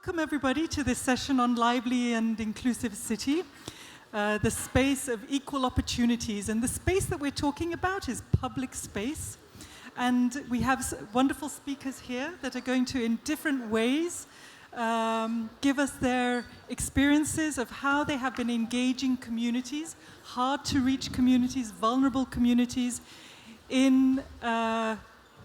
Welcome everybody to this session on Lively and Inclusive City, the space of equal opportunities. And the space that we're talking about is public space. And we have wonderful speakers here that are going to, in different ways, give us their experiences of how they have been engaging communities, hard to reach communities, vulnerable communities, in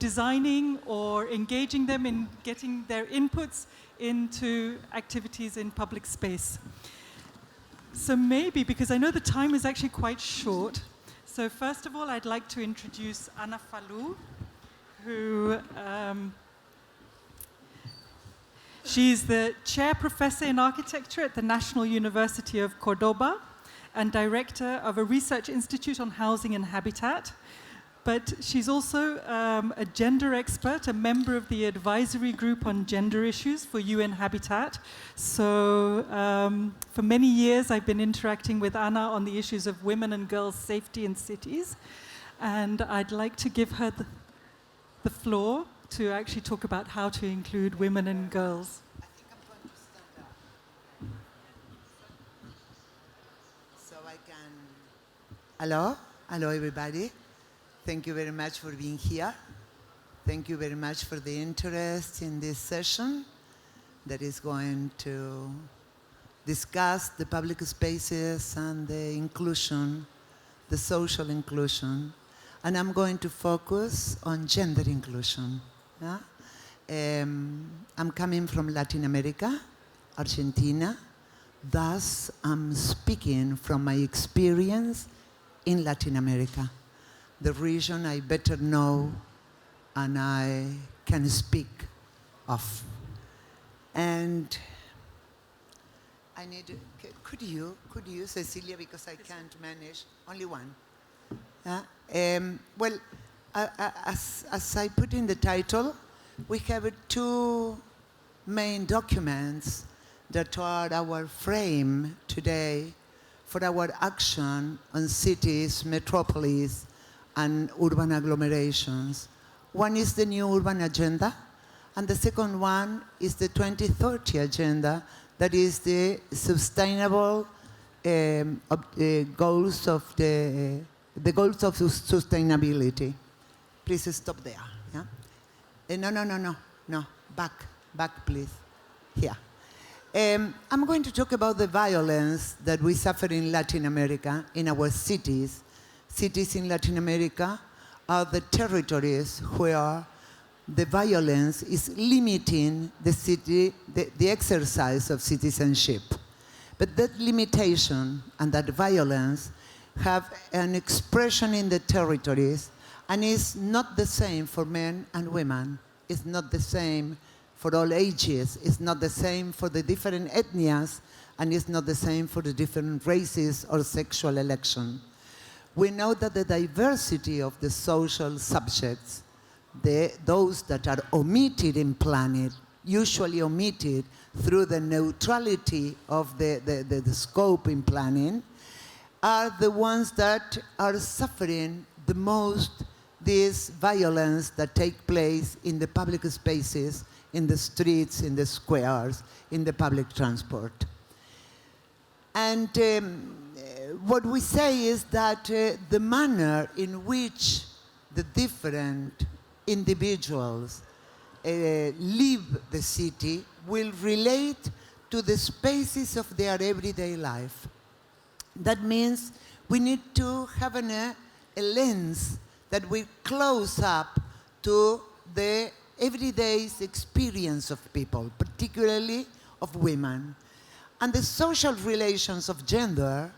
designing or engaging them in getting their inputs into activities in public space. So maybe, because I know the time is actually quite short, so first of all I'd like to introduce Anna Falou, who she's the chair professor in architecture at the National University of Cordoba and director of a research institute on housing and habitat. But she's also a gender expert, a member of the advisory group on gender issues for UN Habitat. So for many years, I've been interacting with Anna on the issues of women and girls' safety in cities. And I'd like to give her the floor to actually talk about how to include women and girls. I think I'm going to stand up. So I can... Hello? Hello, everybody. Thank you very much for being here. Thank you very much for the interest in this session that is going to discuss the public spaces and the inclusion, the social inclusion. And I'm going to focus on gender inclusion. Yeah? I'm coming from Latin America, Argentina. Thus, I'm speaking from my experience in Latin America, the region I better know and I can speak of. And I need, could you, Cecilia, because I can't manage, only one. Well, as I put in the title, we have two main documents that are our frame today for our action on cities, metropolis, and urban agglomerations. One is the new urban agenda, and the second one is the 2030 agenda, that is the sustainable goals of the goals of sustainability. Please stop there. Yeah? No, back, please. Here. I'm going to talk about the violence that we suffer in Latin America, in our cities. Cities in Latin America are the territories where the violence is limiting the city, the exercise of citizenship. But that limitation and that violence have an expression in the territories, and is not the same for men and women. It's not the same for all ages. It's not the same for the different ethnias, and it's not the same for the different races or sexual election. We know that the diversity of the social subjects, those that are omitted in planning, usually omitted through the neutrality of the scope in planning, are the ones that are suffering the most this violence that take place in the public spaces, in the streets, in the squares, in the public transport. And what we say is that the manner in which the different individuals live the city will relate to the spaces of their everyday life. That means we need to have a lens that will close up to the everyday experience of people, particularly of women. And the social relations of gender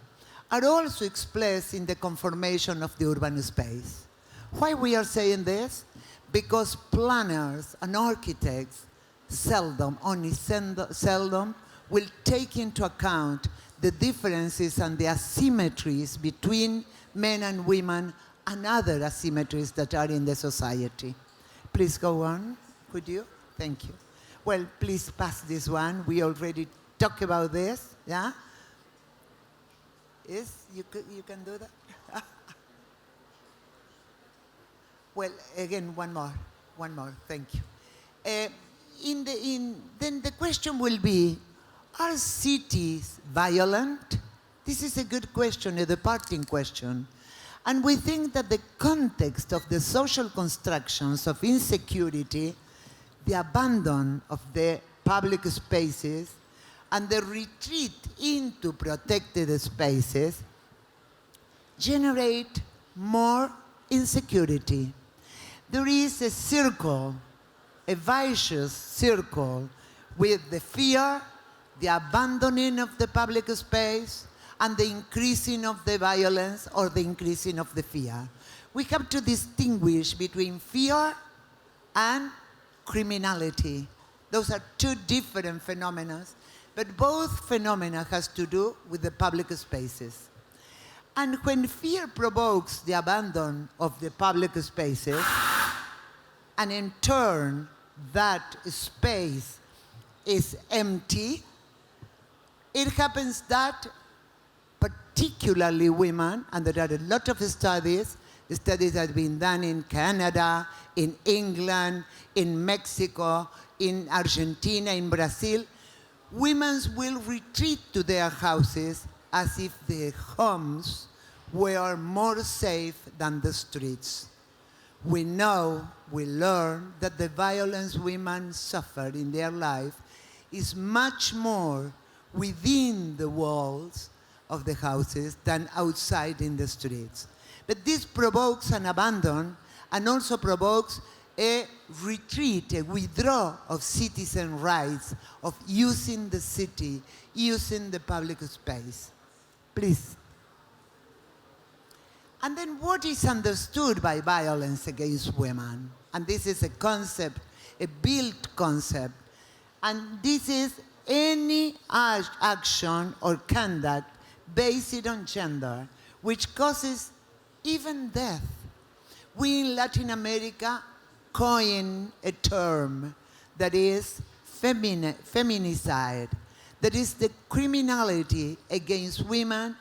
are also expressed in the conformation of the urban space. Why we are saying this? Because planners and architects seldom will take into account the differences and the asymmetries between men and women and other asymmetries that are in the society. Please go on, could you? Thank you. Well, please pass this one. We already talked about this, yeah? Yes, you can do that? Well, again, one more, thank you. then the question will be, are cities violent? This is a good question, a departing question. And we think that the context of the social constructions of insecurity, the abandon of the public spaces, and the retreat into protected spaces generate more insecurity. There is a circle, a vicious circle, with the fear, the abandoning of the public space, and the increasing of the violence or the increasing of the fear. We have to distinguish between fear and criminality. Those are two different phenomena, but both phenomena has to do with the public spaces. And when fear provokes the abandon of the public spaces, and in turn that space is empty, it happens that particularly women, and there are a lot of studies that have been done in Canada, in England, in Mexico, in Argentina, in Brazil, women will retreat to their houses as if their homes were more safe than the streets. We know, we learn that the violence women suffer in their life is much more within the walls of the houses than outside in the streets. But this provokes an abandon and also provokes a retreat, a withdrawal of citizen rights, of using the city, using the public space. Please. And then what is understood by violence against women? And this is a concept, a built concept. And this is any action or conduct based on gender, which causes even death. We in Latin America coin a term that is feminicide, that is the criminality against women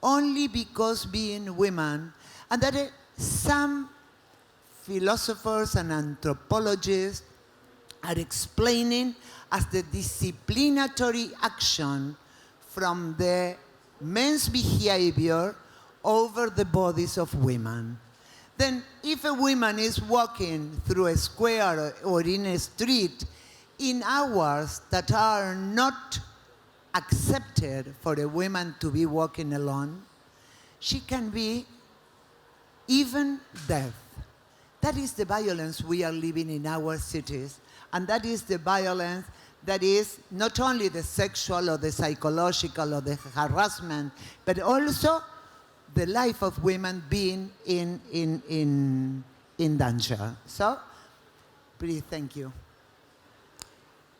only because being women, and that some philosophers and anthropologists are explaining as the disciplinatory action from the men's behavior over the bodies of women. Then if a woman is walking through a square or in a street in hours that are not accepted for a woman to be walking alone, she can be even dead. That is the violence we are living in our cities, and that is the violence that is not only the sexual or the psychological or the harassment, but also the life of women being in danger. So, please, thank you.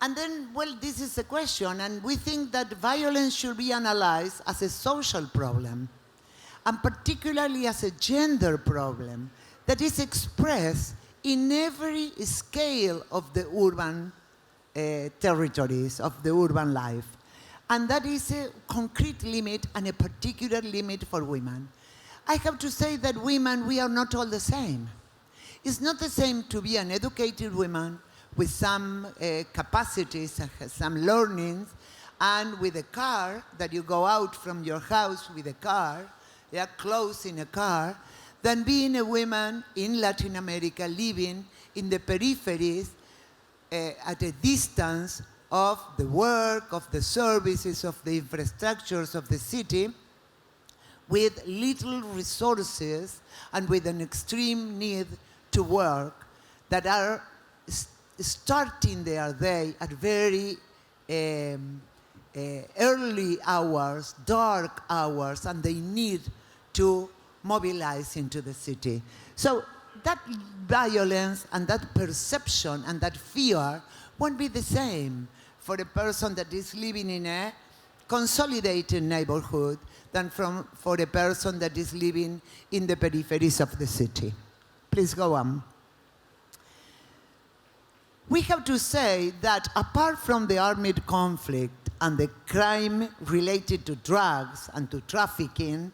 And then, well, this is a question, and we think that violence should be analyzed as a social problem, and particularly as a gender problem that is expressed in every scale of the urban territories, of the urban life. And that is a concrete limit and a particular limit for women. I have to say that women, we are not all the same. It's not the same to be an educated woman with some capacities, some learnings, and with a car, that you go out from your house with a car, yeah, clothes in a car, than being a woman in Latin America living in the peripheries at a distance of the work, of the services, of the infrastructures of the city, with little resources and with an extreme need to work, that are starting their day at very early hours, dark hours, and they need to mobilize into the city. So that violence and that perception and that fear won't be the same for a person that is living in a consolidated neighborhood than for a person that is living in the peripheries of the city. Please go on. We have to say that apart from the armed conflict and the crime related to drugs and to trafficking,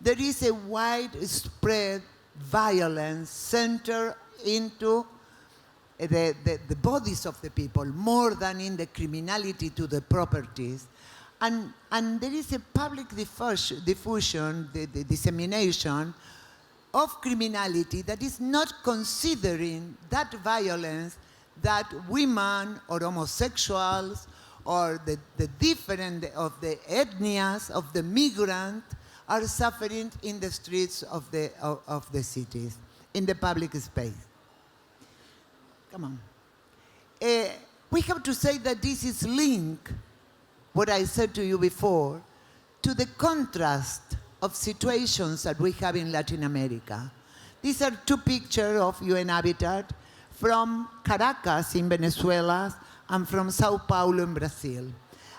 there is a widespread violence centered into the bodies of the people more than in the criminality to the properties. And there is a public diffusion, the dissemination of criminality that is not considering that violence that women or homosexuals or the different of the ethnias of the migrant are suffering in the streets of the cities, in the public space. Come on. We have to say that this is linked, what I said to you before, to the contrast of situations that we have in Latin America. These are two pictures of UN Habitat from Caracas in Venezuela and from Sao Paulo in Brazil.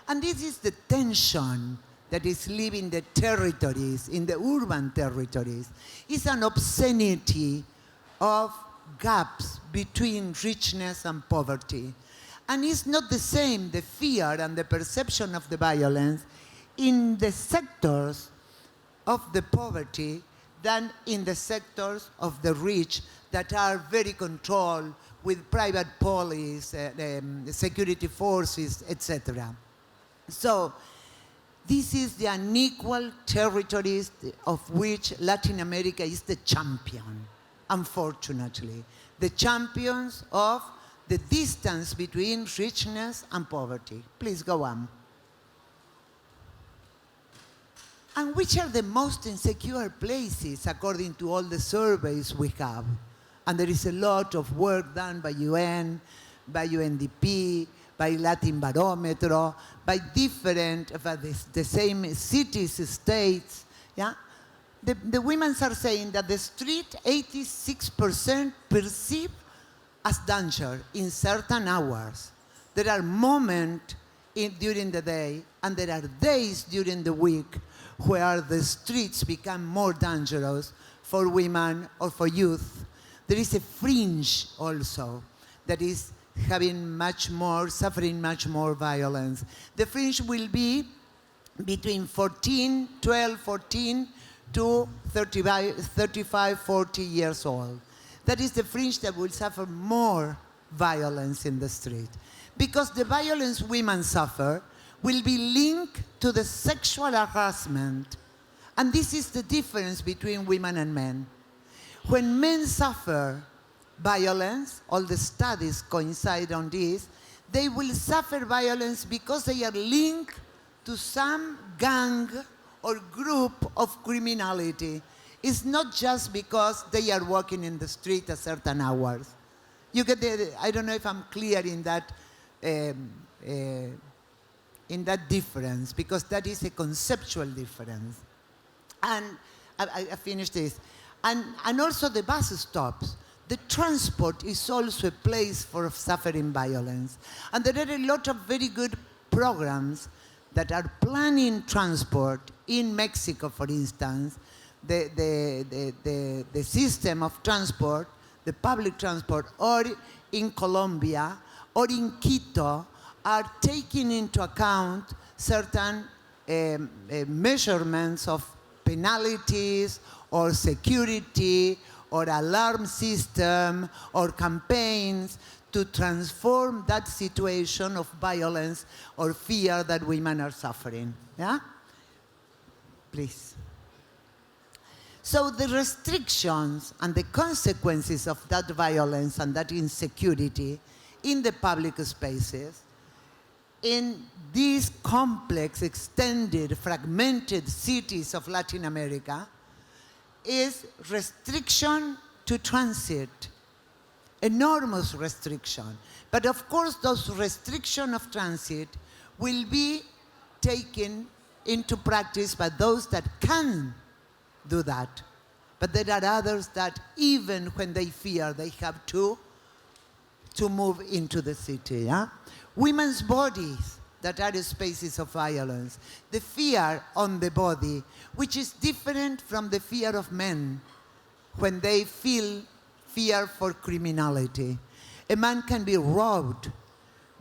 And this is the tension that is leaving the territories, in the urban territories. It's an obscenity of gaps between richness and poverty. And it's not the same, the fear and the perception of the violence in the sectors of the poverty than in the sectors of the rich that are very controlled with private police, security forces, etc. So this is the unequal territories of which Latin America is the champion, unfortunately. The champions of the distance between richness and poverty. Please go on. And which are the most insecure places according to all the surveys we have? And there is a lot of work done by UN, by UNDP, by Latin Barometro, by different, the same cities, states, yeah? The women are saying that the street, 86% perceive as danger in certain hours. There are moments during the day, and there are days during the week where the streets become more dangerous for women or for youth. There is a fringe also that is suffering much more violence. The fringe will be between 12, 14 to 35, 40 years old. That is the fringe that will suffer more violence in the street. Because the violence women suffer will be linked to the sexual harassment. And this is the difference between women and men. When men suffer violence, all the studies coincide on this, they will suffer violence because they are linked to some gang or group of criminality. It's not just because they are walking in the street at certain hours. You get I don't know if I'm clear in that difference, because that is a conceptual difference. And I finished this. And also the bus stops. The transport is also a place for suffering violence. And there are a lot of very good programs that are planning transport in Mexico, for instance. The system of transport, the public transport, or in Colombia, or in Quito, are taking into account certain measurements of penalties, or security, or alarm system, or campaigns to transform that situation of violence or fear that women are suffering. Yeah? Please. So the restrictions and the consequences of that violence and that insecurity in the public spaces, in these complex, extended, fragmented cities of Latin America, is restriction to transit, enormous restriction. But of course, those restrictions of transit will be taken into practice by those that can do that. But there are others that even when they fear, they have to move into the city. Yeah? Women's bodies that are spaces of violence, the fear on the body, which is different from the fear of men when they feel fear for criminality. A man can be robbed,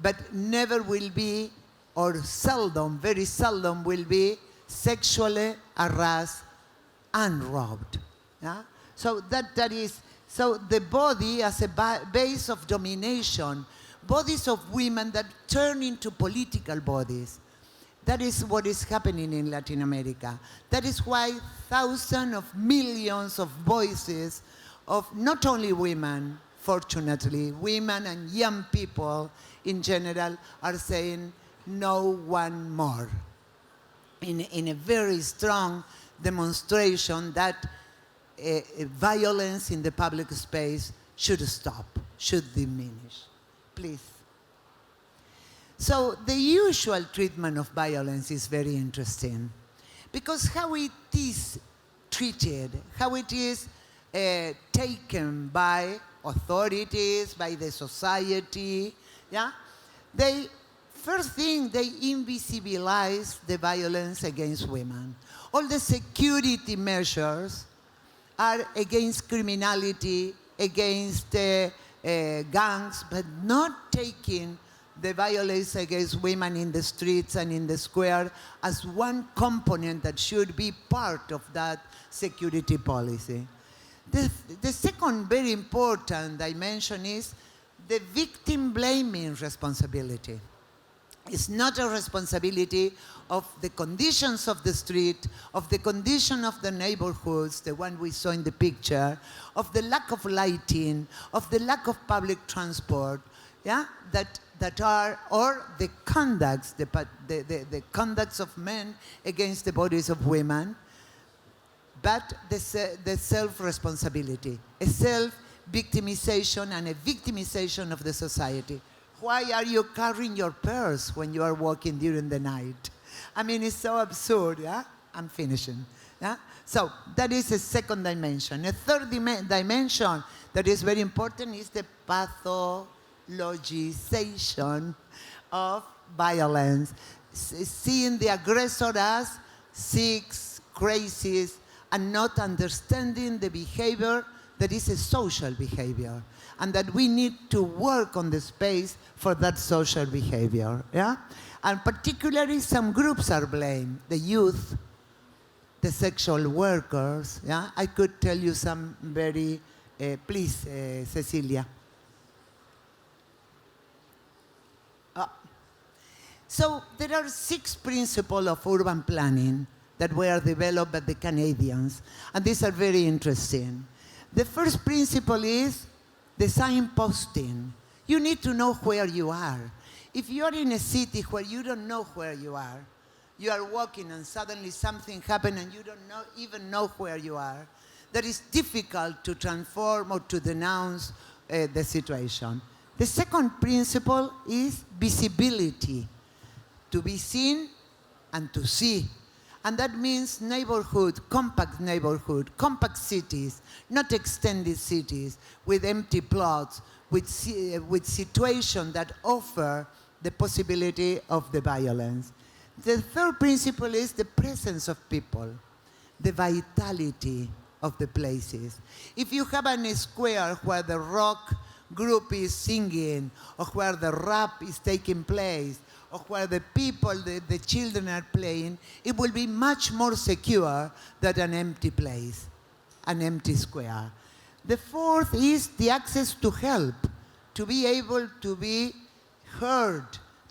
but never will be, or seldom, very seldom will be sexually harassed and robbed. Yeah? So that is So the body as a base of domination, bodies of women that turn into political bodies. That is what is happening in Latin America. That is why thousands of millions of voices of not only women, fortunately, women and young people in general are saying no one more. In a very strong demonstration that violence in the public space should stop, should diminish. Please. So the usual treatment of violence is very interesting because how it is treated, how it is taken by authorities, by the society, yeah? First thing, they invisibilize the violence against women. All the security measures are against criminality, against gangs, but not taking the violence against women in the streets and in the square as one component that should be part of that security policy. The second very important dimension is the victim blaming responsibility. It's not a responsibility of the conditions of the street, of the condition of the neighborhoods, the one we saw in the picture, of the lack of lighting, of the lack of public transport, yeah, that are, or the conducts, the conducts of men against the bodies of women, but the self-responsibility, a self-victimization and a victimization of the society. Why are you carrying your purse when you are walking during the night? I mean, it's so absurd, yeah? I'm finishing, yeah? So that is a second dimension. A third dimension that is very important is the pathologization of violence. Seeing the aggressor as sick, crazy, and not understanding the behavior that is a social behavior, and that we need to work on the space for that social behavior, yeah? And particularly some groups are blamed, the youth, the sexual workers, yeah? I could tell you some very, please, Cecilia. So there are 6 principles of urban planning that were developed by the Canadians, and these are very interesting. The first principle is the signposting. You need to know where you are. If you are in a city where you don't know where you are walking and suddenly something happened and you don't even know where you are, that is difficult to transform or to denounce the situation. The second principle is visibility, to be seen and to see. And that means compact cities, not extended cities, with empty plots, with situations that offer the possibility of the violence. The third principle is the presence of people, the vitality of the places. If you have a square where the rock group is singing, or where the rap is taking place, or where the people, the children are playing, it will be much more secure than an empty place, an empty square. The fourth is the access to help, to be able to be heard,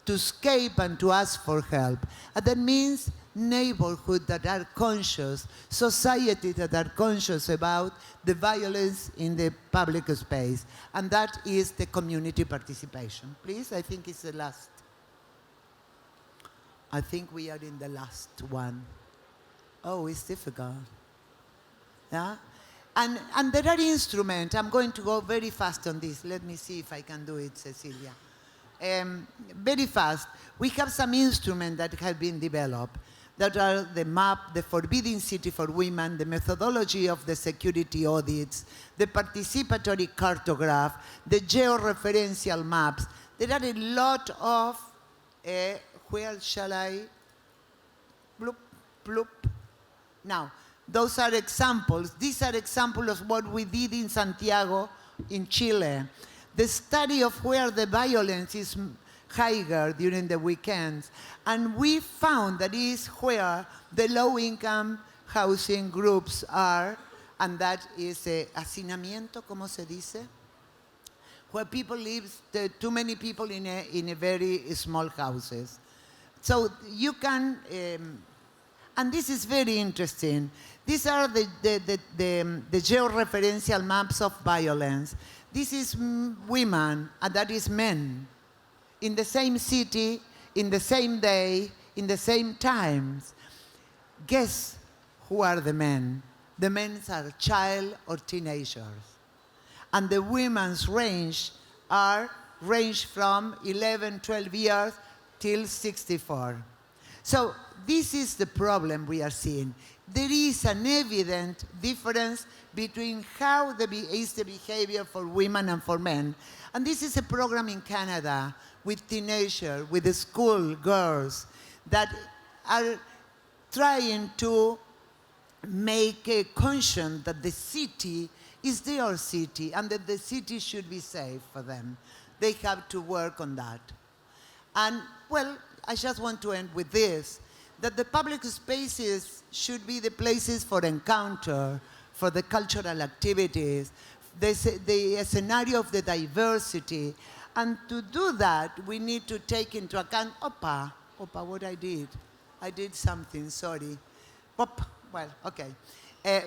to escape and to ask for help. And that means neighborhoods that are conscious, societies that are conscious about the violence in the public space. And that is the community participation. Please, I think it's the last. I think we are in the last one. Oh, it's difficult. Yeah? And there are instruments. I'm going to go very fast on this. Let me see if I can do it, Cecilia. Very fast. We have some instruments that have been developed that are the MAP, the Forbidden City for Women, the methodology of the security audits, the participatory cartograph, the georeferential maps. There are a lot of where shall I? Bloop, bloop. Now, those are examples. These are examples of what we did in Santiago, in Chile. The study of where the violence is higher during the weekends. And we found that is where the low-income housing groups are, and that is hacinamiento, ¿cómo se dice? Where people live, too many people in a very small houses. So you can, and this is very interesting. These are the georeferential maps of violence. This is women, and that is men, in the same city, in the same day, in the same times. Guess who are the men? The men are child or teenagers. And the women's range from 11, 12 years till 64. So this is the problem we are seeing. There is an evident difference between how is the behavior for women and for men. And this is a program in Canada with teenagers, with the school girls that are trying to make a conscience that the city is their city and that the city should be safe for them. They have to work on that. And, well, I just want to end with this, that the public spaces should be the places for encounter, for the cultural activities, the scenario of the diversity. And to do that, we need to take into account, Opa, what I did something, sorry. Well, okay.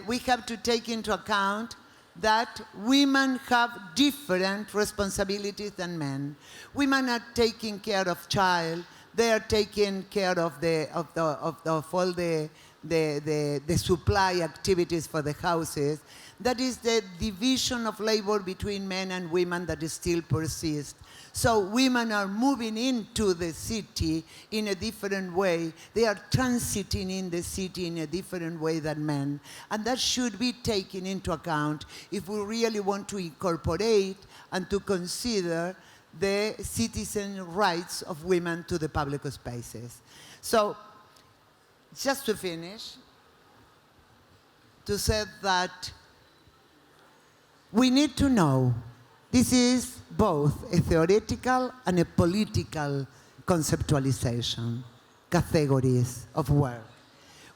We have to take into account that women have different responsibilities than men. Women are taking care of child. They are taking care of all the supply activities for the houses. That is the division of labor between men and women that still persists. So women are moving into the city in a different way. They are transiting in the city in a different way than men. And that should be taken into account if we really want to incorporate and to consider the citizen rights of women to the public spaces. So, just to finish, to say that we need to know this is both a theoretical and a political conceptualization, categories of work.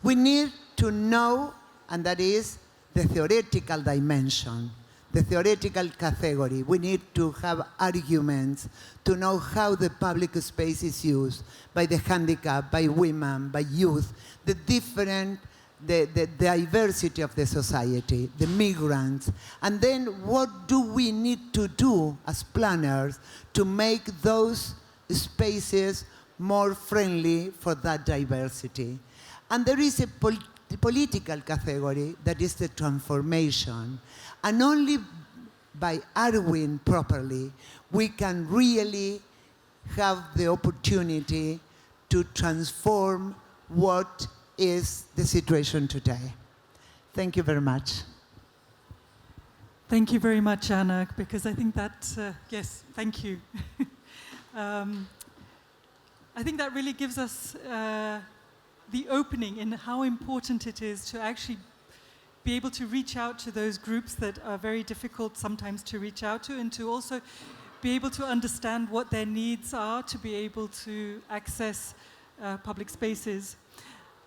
We need to know, and that is the theoretical dimension, the theoretical category. We need to have arguments to know how the public space is used by the handicapped, by women, by youth, the diversity of the society, the migrants, and then what do we need to do as planners to make those spaces more friendly for that diversity. And there is a political category that is the transformation. And only by arguing properly, we can really have the opportunity to transform what is the situation today. Thank you very much. Thank you very much, Anna, because I think that, yes, thank you. I think that really gives us the opening in how important it is to actually be able to reach out to those groups that are very difficult sometimes to reach out to, and to also be able to understand what their needs are to be able to access public spaces.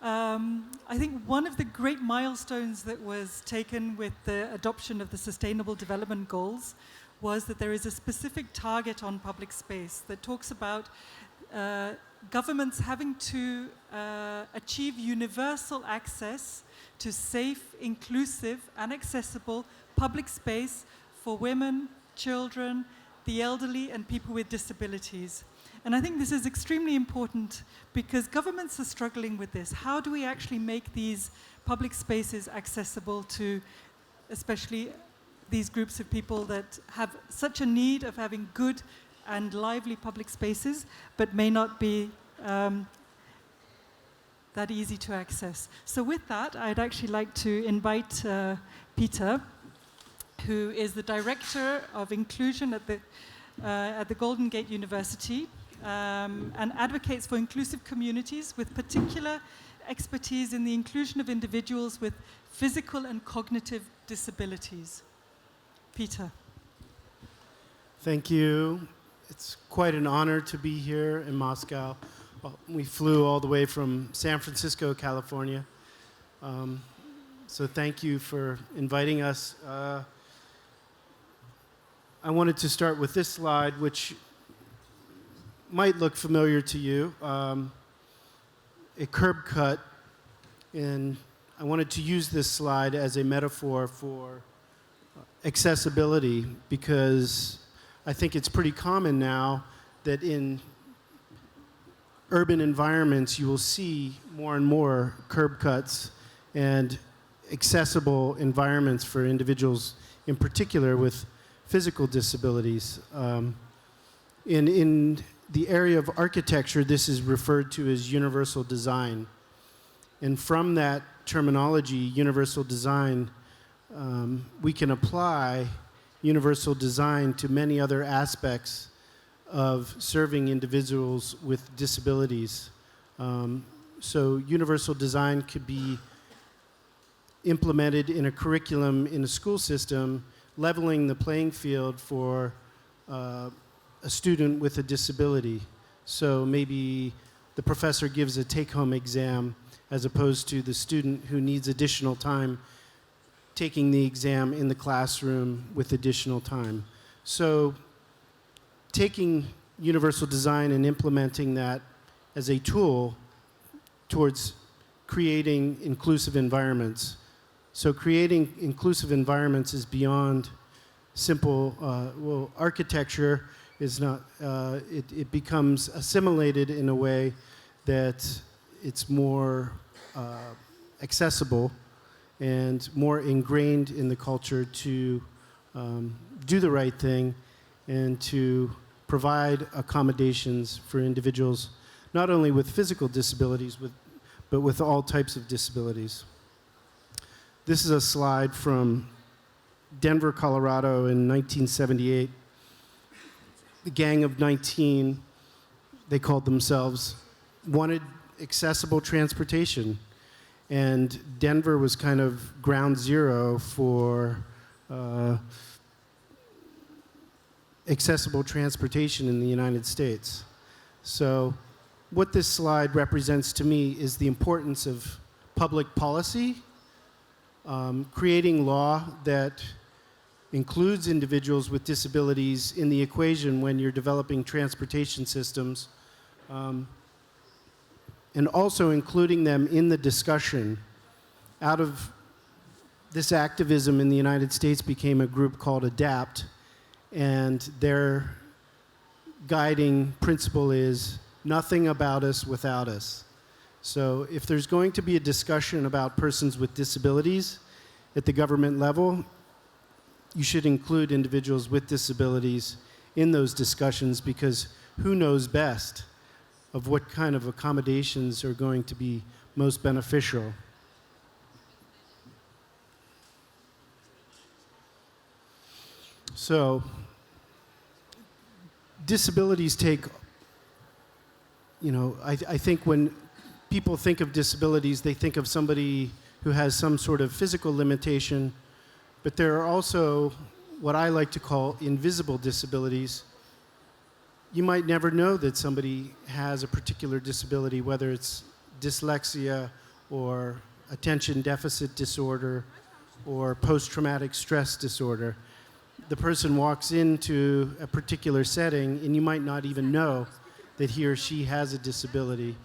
I think one of the great milestones that was taken with the adoption of the Sustainable Development Goals was that there is a specific target on public space that talks about governments having to achieve universal access to safe, inclusive, and accessible public space for women, children, the elderly, and people with disabilities. And I think this is extremely important because governments are struggling with this. How do we actually make these public spaces accessible to especially these groups of people that have such a need of having good and lively public spaces, but may not be that easy to access? So with that, I'd actually like to invite Peter, who is the Director of Inclusion at the Golden Gate University, and advocates for inclusive communities with particular expertise in the inclusion of individuals with physical and cognitive disabilities. Peter. Thank you. It's quite an honor to be here in Moscow. Well, we flew all the way from San Francisco, California. So thank you for inviting us. I wanted to start with this slide, which might look familiar to you, a curb cut. And I wanted to use this slide as a metaphor for accessibility, because I think it's pretty common now that in urban environments you will see more and more curb cuts and accessible environments for individuals, in particular with physical disabilities. In the area of architecture, this is referred to as universal design. And from that terminology, universal design, we can apply universal design to many other aspects of serving individuals with disabilities. So universal design could be implemented in a curriculum in a school system, leveling the playing field for a student with a disability. So maybe the professor gives a take-home exam as opposed to the student who needs additional time taking the exam in the classroom with additional time. So taking universal design and implementing that as a tool towards creating inclusive environments. So creating inclusive environments is beyond simple, well, architecture is not, it becomes assimilated in a way that it's more accessible and more ingrained in the culture to do the right thing and to provide accommodations for individuals, not only with physical disabilities, but with all types of disabilities. This is a slide from Denver, Colorado in 1978. The Gang of 19, they called themselves, wanted accessible transportation. And Denver was kind of ground zero for accessible transportation in the United States. So what this slide represents to me is the importance of public policy, creating law that includes individuals with disabilities in the equation when you're developing transportation systems, and also including them in the discussion. Out of this activism in the United States became a group called ADAPT, and their guiding principle is nothing about us without us. So if there's going to be a discussion about persons with disabilities at the government level, you should include individuals with disabilities in those discussions, because who knows best of what kind of accommodations are going to be most beneficial. So, disabilities take, I think when people think of disabilities, they think of somebody who has some sort of physical limitation, but there are also what I like to call invisible disabilities. You might never know that somebody has a particular disability, whether it's dyslexia or attention deficit disorder or post-traumatic stress disorder. The person walks into a particular setting and you might not even know that he or she has a disability.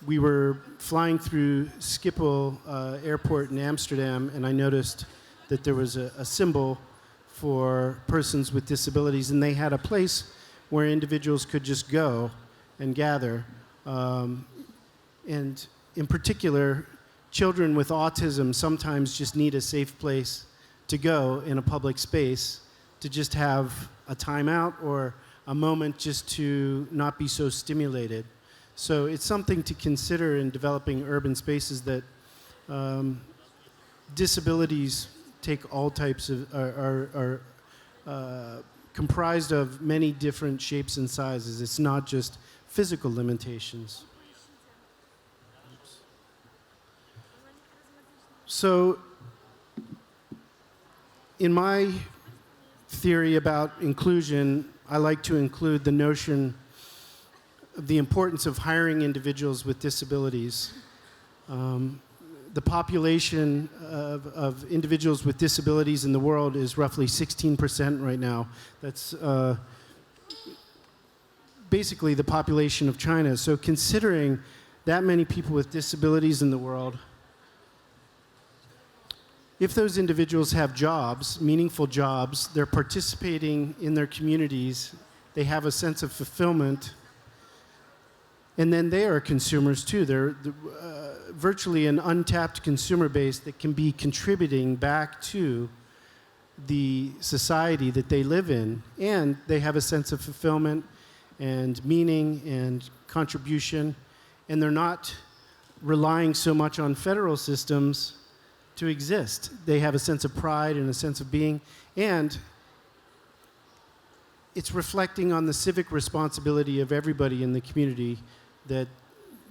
We were flying through Schiphol Airport in Amsterdam, and I noticed that there was a symbol for persons with disabilities, and they had a place where individuals could just go and gather. And in particular, children with autism sometimes just need a safe place to go in a public space to just have a timeout or a moment just to not be so stimulated. So it's something to consider in developing urban spaces, that disabilities take all types of, are comprised of many different shapes and sizes. It's not just physical limitations. Oops. So in my theory about inclusion, I like to include the notion of the importance of hiring individuals with disabilities. the population of individuals with disabilities in the world is roughly 16% right now. That's basically the population of China. So considering that many people with disabilities in the world, if those individuals have jobs, meaningful jobs, they're participating in their communities, they have a sense of fulfillment, and then they are consumers too. They're virtually an untapped consumer base that can be contributing back to the society that they live in, and they have a sense of fulfillment and meaning and contribution, and they're not relying so much on federal systems to exist. They have a sense of pride and a sense of being, and it's reflecting on the civic responsibility of everybody in the community that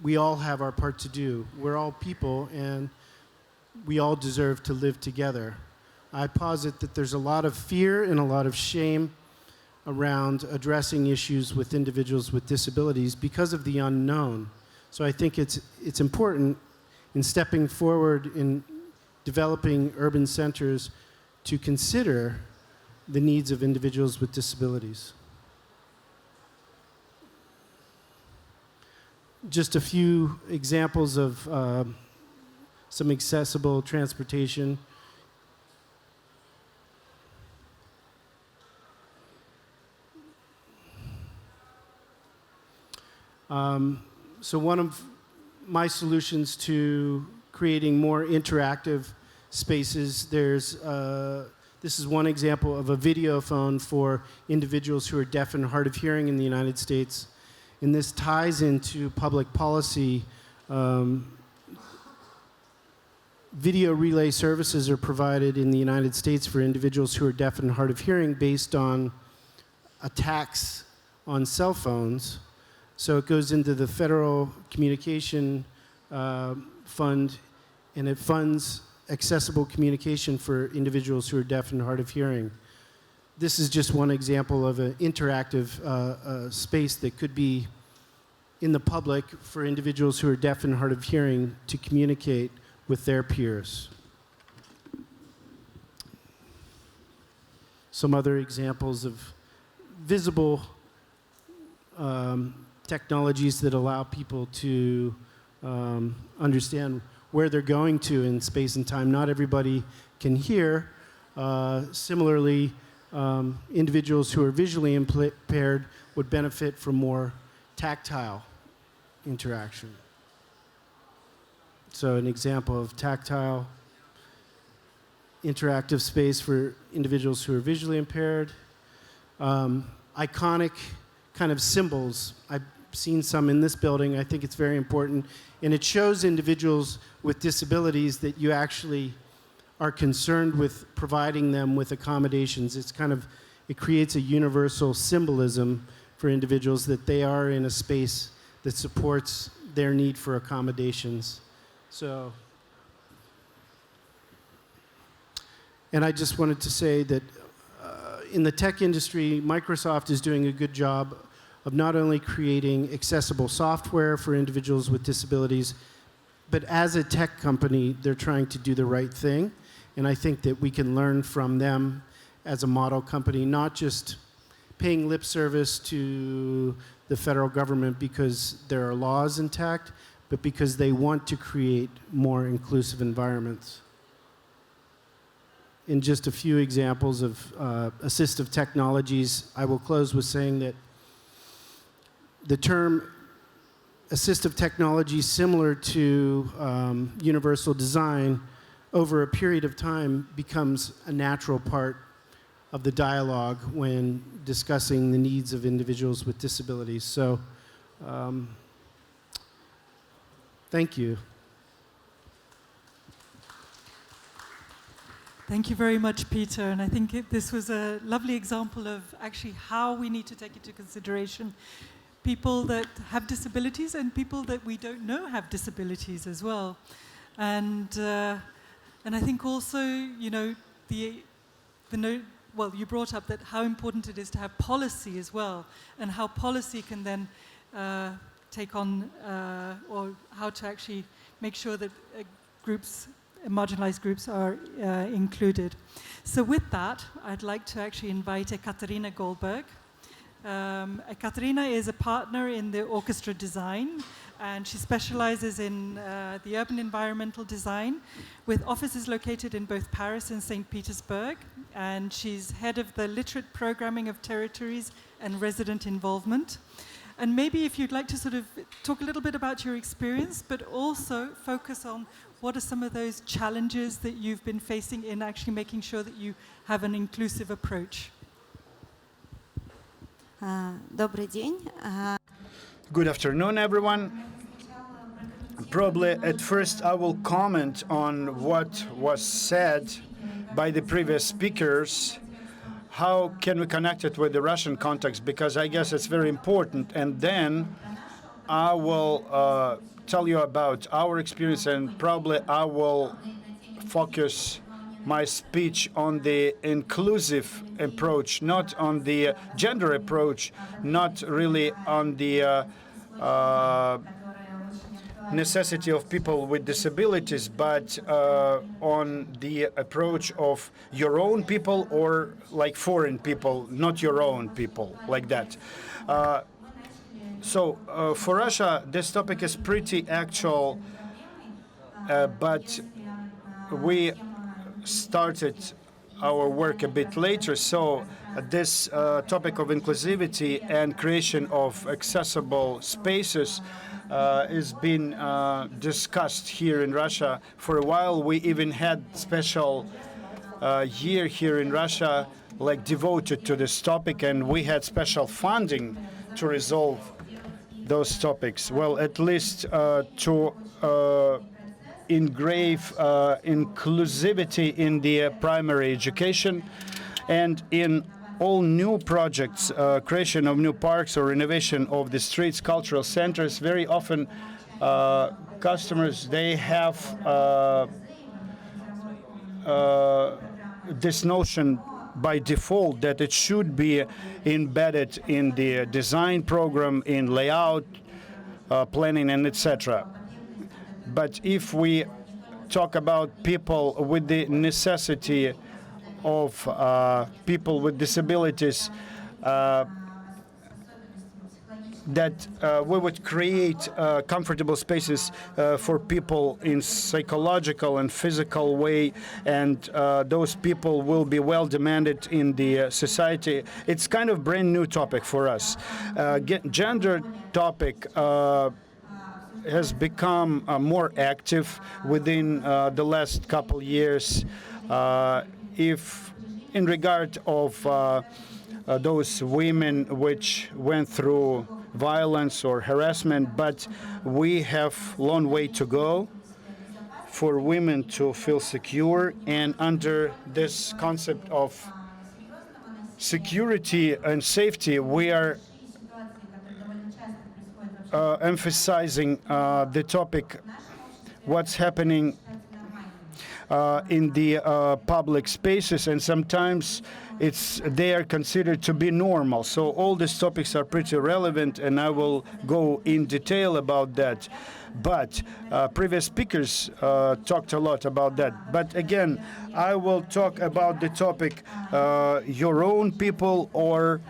we all have our part to do. We're all people, and we all deserve to live together. I posit that there's a lot of fear and a lot of shame around addressing issues with individuals with disabilities because of the unknown. So I think it's important in stepping forward in developing urban centers to consider the needs of individuals with disabilities. Just a few examples of some accessible transportation. So one of my solutions to creating more interactive spaces, this is one example of a video phone for individuals who are deaf and hard of hearing in the United States. And this ties into public policy. Video relay services are provided in the United States for individuals who are deaf and hard of hearing based on a tax on cell phones. So it goes into the Federal Communication Fund, and it funds accessible communication for individuals who are deaf and hard of hearing. This is just one example of an interactive space that could be in the public for individuals who are deaf and hard of hearing to communicate with their peers. Some other examples of visible technologies that allow people to understand where they're going to in space and time. Not everybody can hear. Similarly, individuals who are visually impaired would benefit from more tactile interaction. So an example of tactile interactive space for individuals who are visually impaired. Iconic kind of symbols. I've seen some in this building. I think it's very important. And it shows individuals with disabilities that you actually are concerned with providing them with accommodations. It creates a universal symbolism for individuals that they are in a space that supports their need for accommodations. So, and I just wanted to say that in the tech industry, Microsoft is doing a good job of not only creating accessible software for individuals with disabilities, but as a tech company, they're trying to do the right thing. And I think that we can learn from them as a model company, not just paying lip service to the federal government because there are laws intact, but because they want to create more inclusive environments. In just a few examples of assistive technologies, I will close with saying that the term assistive technology, similar to universal design, over a period of time becomes a natural part of the dialogue when discussing the needs of individuals with disabilities. So, thank you. Thank you very much, Peter. And I think this was a lovely example of actually how we need to take into consideration people that have disabilities and people that we don't know have disabilities as well. And I think also, you know, well, you brought up that how important it is to have policy as well, and how policy can then take on, or how to actually make sure that groups, marginalized groups are included. So with that, I'd like to actually invite Ekaterina Goldberg. Ekaterina is a partner in the orchestra design, and she specializes in the urban environmental design with offices located in both Paris and St. Petersburg. And she's head of the literate programming of territories and resident involvement. And maybe if you'd like to sort of talk a little bit about your experience, but also focus on what are some of those challenges that you've been facing in actually making sure that you have an inclusive approach. Добрый день. Good afternoon, everyone. Probably at first I will comment on what was said by the previous speakers. How can we connect it with the Russian context? Because I guess it's very important. And then I will tell you about our experience, and probably I will focus my speech on the inclusive approach, not on the gender approach, not really on the necessity of people with disabilities, but on the approach of your own people or like foreign people, not your own people, like that. So for Russia, this topic is pretty actual, but we started our work a bit later, so this topic of inclusivity and creation of accessible spaces is being discussed here in Russia for a while. We even had special year here in Russia like devoted to this topic, and we had special funding to resolve those topics. Well, at least to engrave inclusivity in the primary education, and in all new projects, creation of new parks or renovation of the streets, cultural centers. Very often customers, they have this notion by default that it should be embedded in the design program, in layout, planning, and etc. But if we talk about people with the necessity of people with disabilities, that we would create comfortable spaces for people in psychological and physical way, and those people will be well demanded in the society. It's kind of brand new topic for us. Gender topic has become more active within the last couple years. If in regard of those women which went through violence or harassment, but we have long way to go for women to feel secure. And under this concept of security and safety, we are emphasizing the topic, what's happening in the public spaces, and sometimes they are considered to be normal. So all these topics are pretty relevant, and I will go in detail about that. But previous speakers talked a lot about that. But again, I will talk about the topic your own people or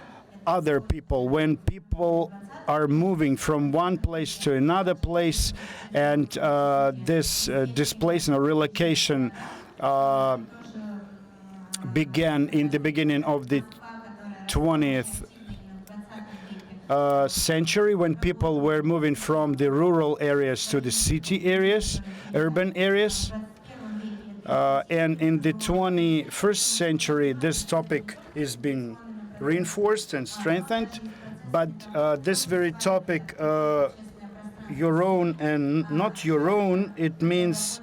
other people. When people are moving from one place to another place, and this displacement or relocation began in the beginning of the 20th century, when people were moving from the rural areas to the city areas, urban areas. And in the 21st century, this topic is being reinforced and strengthened. But this very topic, your own and not your own, it means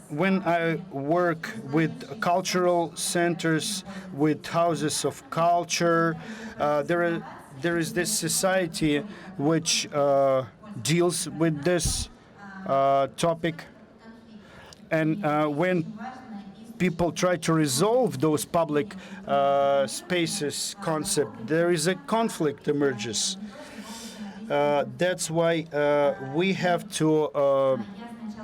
when I work with cultural centers, with houses of culture, there is this society which deals with this topic. And when people try to resolve those public spaces concept, there is a conflict emerges. That's why we have to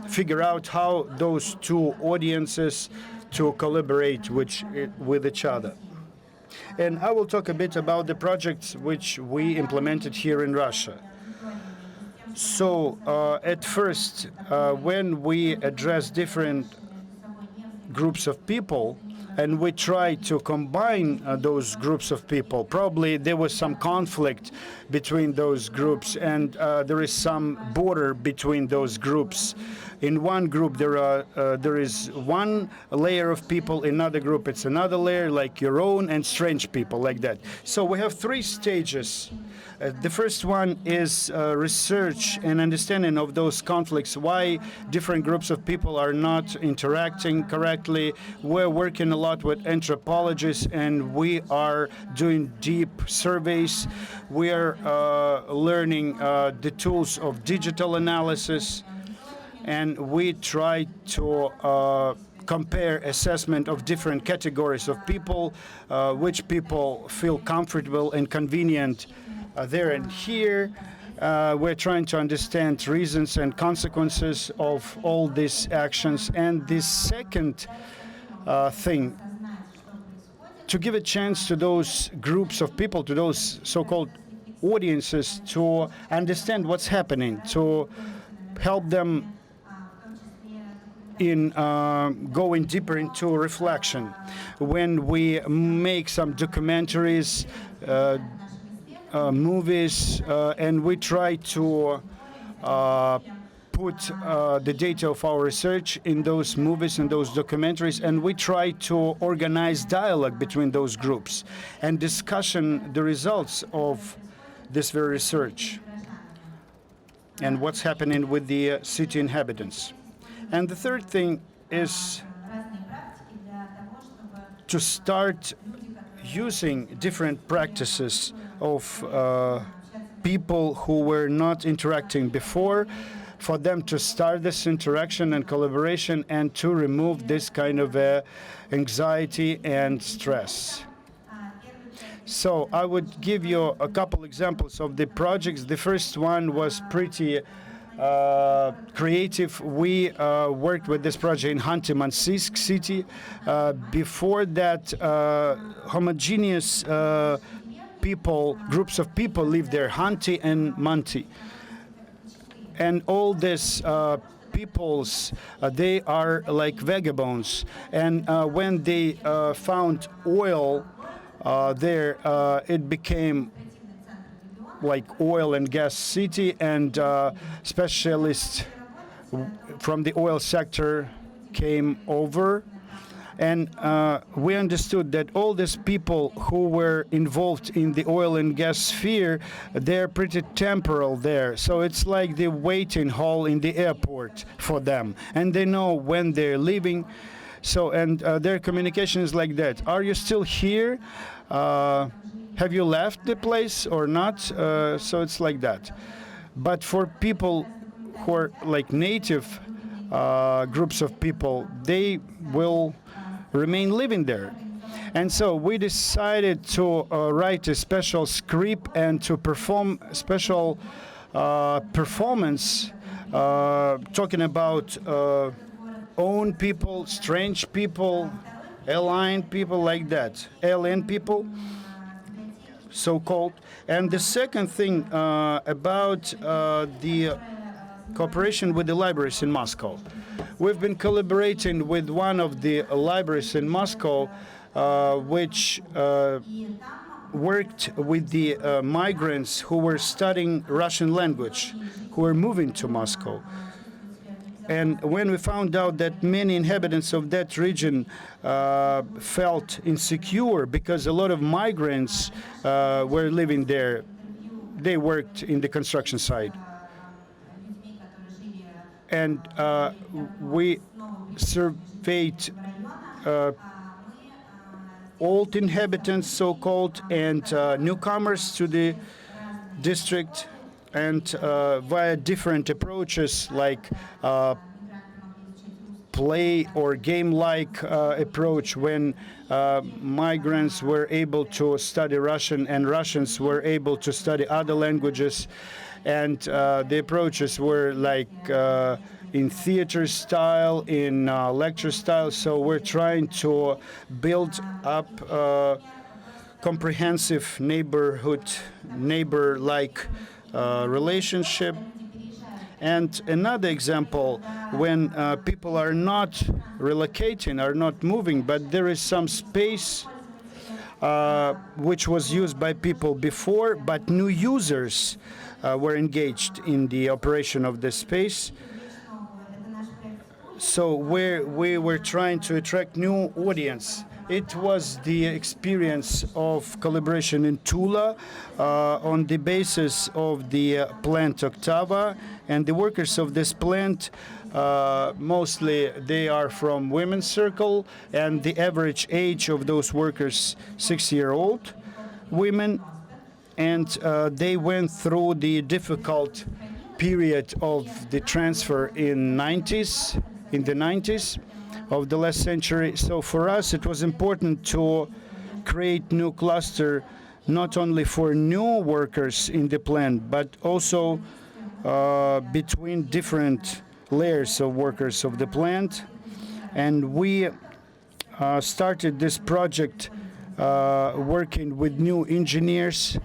figure out how those two audiences to collaborate with each other. And I will talk a bit about the projects which we implemented here in Russia. So at first, when we address different groups of people, and we try to combine those groups of people. Probably there was some conflict between those groups, and there is some border between those groups. In one group, there is one layer of people. In another group, it's another layer, like your own and strange people, like that. So we have three stages. The first one is research and understanding of those conflicts, why different groups of people are not interacting correctly. We're working a lot with anthropologists, and we are doing deep surveys. We are learning the tools of digital analysis, and we try to compare assessment of different categories of people, which people feel comfortable and convenient there and here. We're trying to understand reasons and consequences of all these actions. And the second thing, to give a chance to those groups of people, to those so-called audiences, to understand what's happening, to help them in going deeper into reflection. When we make some documentaries, movies, and we try to put the data of our research in those movies and those documentaries, and we try to organize dialogue between those groups and discussion the results of this very research and what's happening with the city inhabitants. And the third thing is to start using different practices of people who were not interacting before, for them to start this interaction and collaboration and to remove this kind of anxiety and stress. So I would give you a couple examples of the projects. The first one was pretty creative. We worked with this project in Khanty-Mansiysk city. Before that, homogeneous groups of people live there, Khanty and Manti. And all these peoples, they are like vagabonds. And when they found oil there, it became like oil and gas city, and specialists from the oil sector came over. And we understood that all these people who were involved in the oil and gas sphere, they're pretty temporal there. So it's like the waiting hall in the airport for them. And they know when they're leaving. So, and their communication is like that. Are you still here? Have you left the place or not? So it's like that. But for people who are like native groups of people, they will remain living there. And so we decided to write a special script and to perform special performance talking about own people, strange people, alien people, like that, alien people, so-called. And the second thing about the cooperation with the libraries in Moscow. We've been collaborating with one of the libraries in Moscow, which worked with the migrants who were studying Russian language, who were moving to Moscow. And when we found out that many inhabitants of that region felt insecure because a lot of migrants were living there, they worked in the construction site. And we surveyed old inhabitants, so-called, and newcomers to the district, and via different approaches like play or game-like approach, when migrants were able to study Russian and Russians were able to study other languages. and the approaches were like in theater style, in lecture style. So we're trying to build up comprehensive neighbor-like relationship. And another example, when people are not relocating, are not moving, but there is some space which was used by people before, but new users were engaged in the operation of this space. So we were trying to attract new audience. It was the experience of collaboration in Tula on the basis of the plant Octava, and the workers of this plant, mostly they are from women's circle, and the average age of those workers 6-year-old women, and they went through the difficult period of the transfer in the 90s of the last century. So for us, it was important to create new cluster, not only for new workers in the plant, but also between different layers of workers of the plant. And we started this project working with new engineers.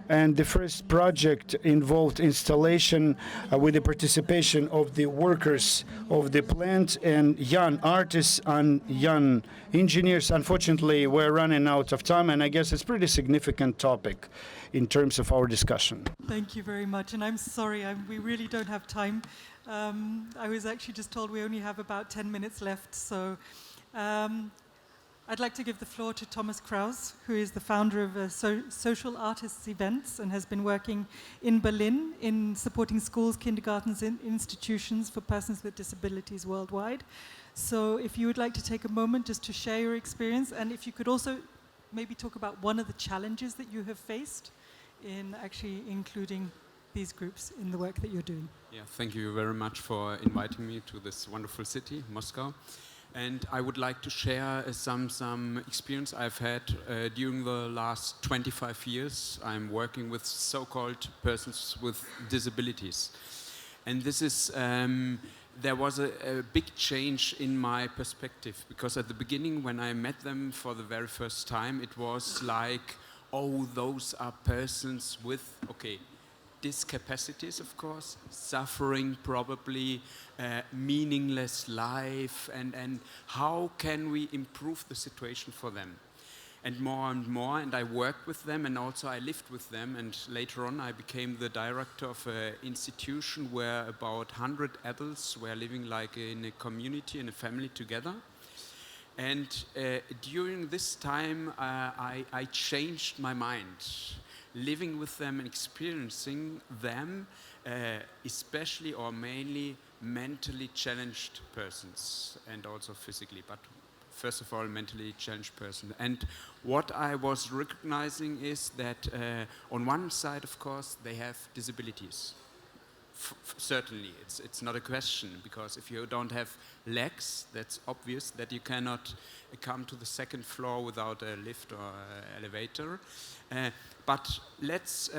And the first project involved installation with the participation of the workers of the plant and young artists and young engineers. Unfortunately, we're running out of time, and I guess it's a pretty significant topic in terms of our discussion. Thank you very much, and I'm sorry, we really don't have time. I was actually just told we only have about 10 minutes left, so I'd like to give the floor to Thomas Kraus, who is the founder of Social Artists Events and has been working in Berlin in supporting schools, kindergartens, and institutions for persons with disabilities worldwide. So if you would like to take a moment just to share your experience, and if you could also maybe talk about one of the challenges that you have faced in actually including these groups in the work that you're doing. Yeah, thank you very much for inviting me to this wonderful city, Moscow. And I would like to share some experience I've had during the last 25 years. I'm working with so-called persons with disabilities. And this is, there was a big change in my perspective, because at the beginning when I met them for the very first time, it was like, oh, those are persons with, okay, discapacities, of course, suffering probably, meaningless life, and how can we improve the situation for them? And more, and I worked with them, and also I lived with them, and later on I became the director of an institution where about 100 adults were living like in a community, in a family together. And during this time I changed my mind. Living with them and experiencing them, especially or mainly mentally challenged persons, and also physically, but first of all mentally challenged person. And what I was recognizing is that on one side, of course, they have disabilities. Certainly, it's not a question, because if you don't have legs, that's obvious that you cannot come to the second floor without a lift or elevator. But let's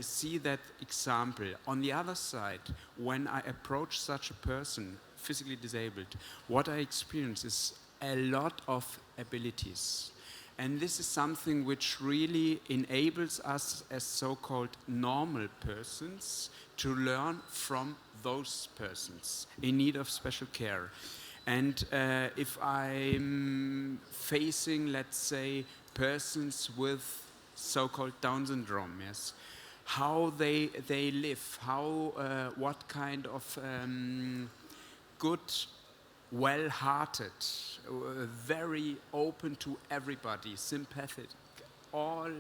see that example. On the other side, when I approach such a person, physically disabled, what I experience is a lot of abilities. And this is something which really enables us as so-called normal persons to learn from those persons in need of special care. And if I'm facing, let's say, persons with so-called Down syndrome, yes, how they live, how what kind of good, well-hearted, very open to everybody, sympathetic, all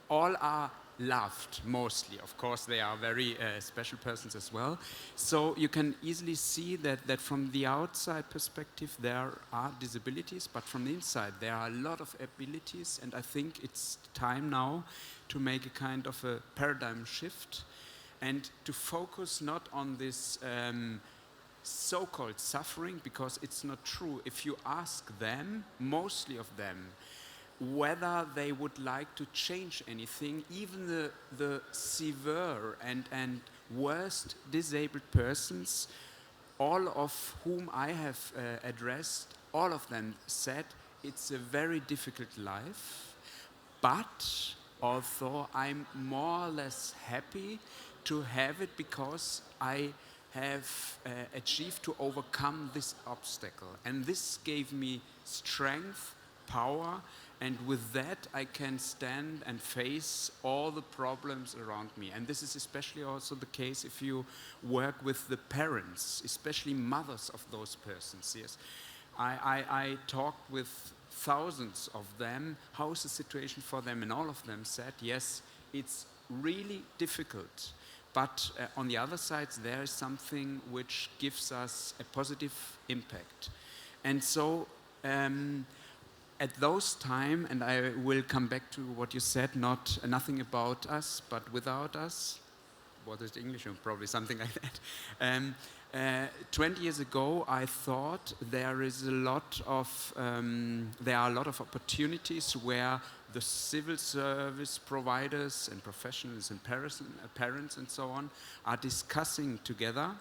are loved, mostly. Of course, they are very special persons as well. So you can easily see that from the outside perspective there are disabilities, but from the inside there are a lot of abilities, and I think it's time now to make a kind of a paradigm shift and to focus not on this so-called suffering, because it's not true. If you ask them, mostly of them, whether they would like to change anything, even the severe and worst disabled persons, all of whom I have addressed, all of them said it's a very difficult life, but although I'm more or less happy to have it because I have achieved to overcome this obstacle. And this gave me strength, power, and with that I can stand and face all the problems around me. And this is especially also the case if you work with the parents, especially mothers of those persons. Yes, I talked with thousands of them. How is the situation for them? And all of them said, yes, it's really difficult. But on the other side, there is something which gives us a positive impact. And so at those time, and I will come back to what you said, nothing about us, but without us. What is the English? Probably something like that. 20 years ago, I thought there are a lot of opportunities where the civil service providers and professionals and parents and so on are discussing together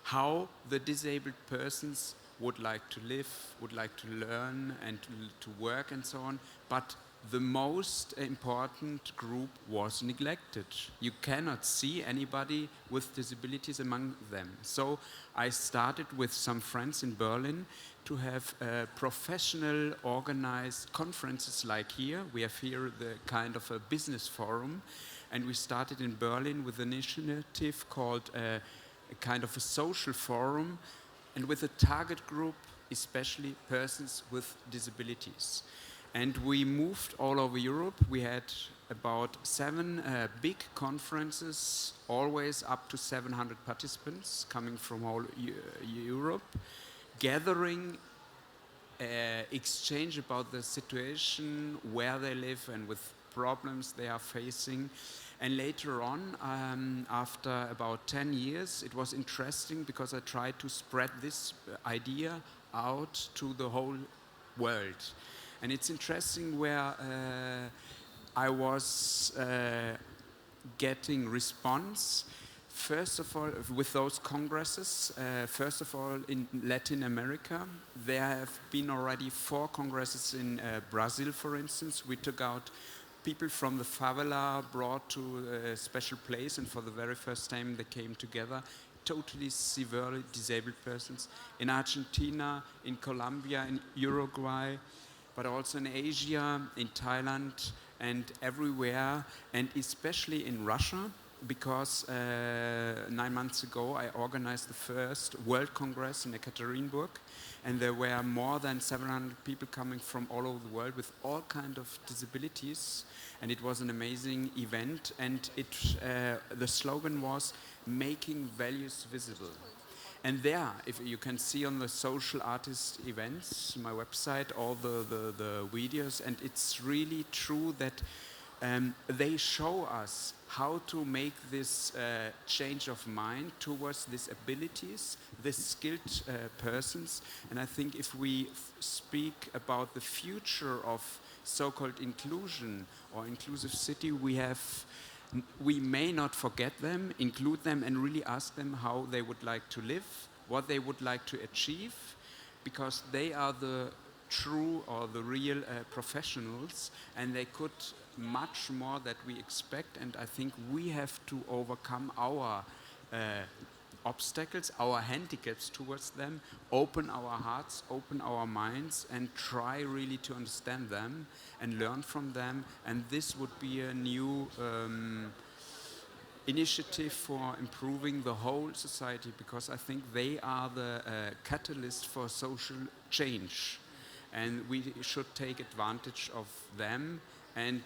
how the disabled persons would like to live, would like to learn and to work and so on, but the most important group was neglected. You cannot see anybody with disabilities among them. So I started with some friends in Berlin to have professional organized conferences like here. We have here the kind of a business forum, and we started in Berlin with an initiative called a kind of a social forum, and with a target group, especially persons with disabilities. And we moved all over Europe. We had about 7 big conferences, always up to 700 participants coming from all Europe, gathering, exchange about the situation, where they live and with problems they are facing. And later on, after about 10 years, it was interesting because I tried to spread this idea out to the whole world. And it's interesting where I was getting response. First of all, with those congresses, first of all, in Latin America, there have been already 4 congresses in Brazil, for instance. We took out people from the favela, brought to a special place, and for the very first time they came together, totally severely disabled persons. In Argentina, in Colombia, in Uruguay, but also in Asia, in Thailand, and everywhere, and especially in Russia, because 9 months ago I organized the first World Congress in Ekaterinburg, and there were more than 700 people coming from all over the world with all kinds of disabilities, and it was an amazing event, and the slogan was making values visible. And there, if you can see on the social artist events, my website, all the videos, and it's really true that they show us how to make this change of mind towards these abilities, these skilled persons. And I think if we speak about the future of so-called inclusion or inclusive city, we may not forget them, include them, and really ask them how they would like to live, what they would like to achieve, because they are the true or the real professionals, and they could much more that we expect. And I think we have to overcome our obstacles, our handicaps towards them, open our hearts, open our minds, and try really to understand them and learn from them. And this would be a new initiative for improving the whole society, because I think they are the catalyst for social change, and we should take advantage of them. And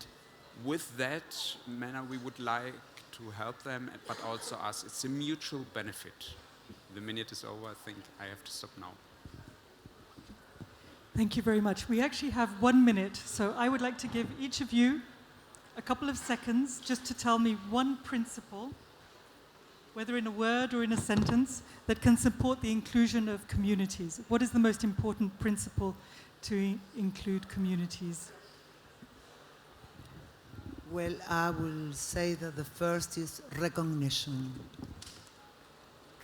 with that manner, we would like to help them, but also us. It's a mutual benefit. The minute is over. I think I have to stop now. Thank you very much. We actually have 1 minute, so I would like to give each of you a couple of seconds just to tell me one principle, whether in a word or in a sentence, that can support the inclusion of communities. What is the most important principle to include communities? Well, I will say that the first is recognition.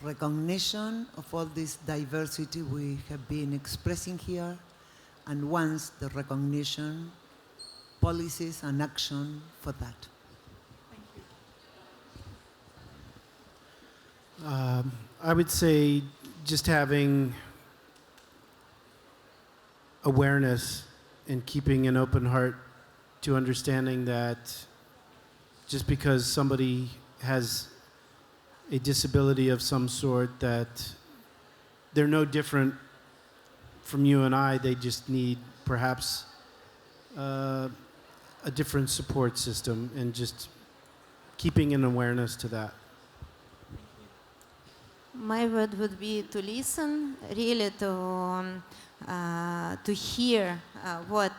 Recognition of all this diversity we have been expressing here, and once the recognition, policies and action for that. I would say just having awareness and keeping an open heart to understanding that just because somebody has a disability of some sort, that they're no different from you and I. They just need perhaps a different support system, and just keeping an awareness to that. My word would be to listen, really to hear what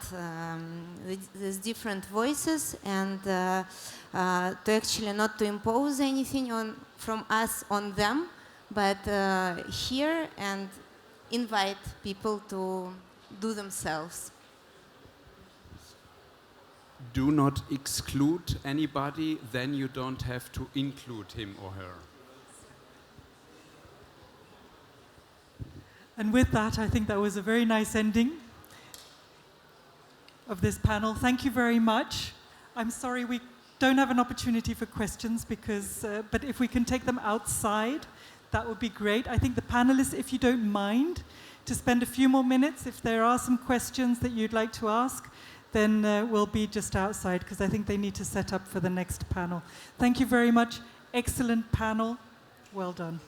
these different voices, and to actually not to impose anything from us on them, but hear and invite people to do themselves. Do not exclude anybody, then you don't have to include him or her. And with that, I think that was a very nice ending of this panel. Thank you very much. I'm sorry we don't have an opportunity for questions, because, but if we can take them outside, that would be great. I think the panelists, if you don't mind, to spend a few more minutes, if there are some questions that you'd like to ask, then we'll be just outside, because I think they need to set up for the next panel. Thank you very much. Excellent panel. Well done.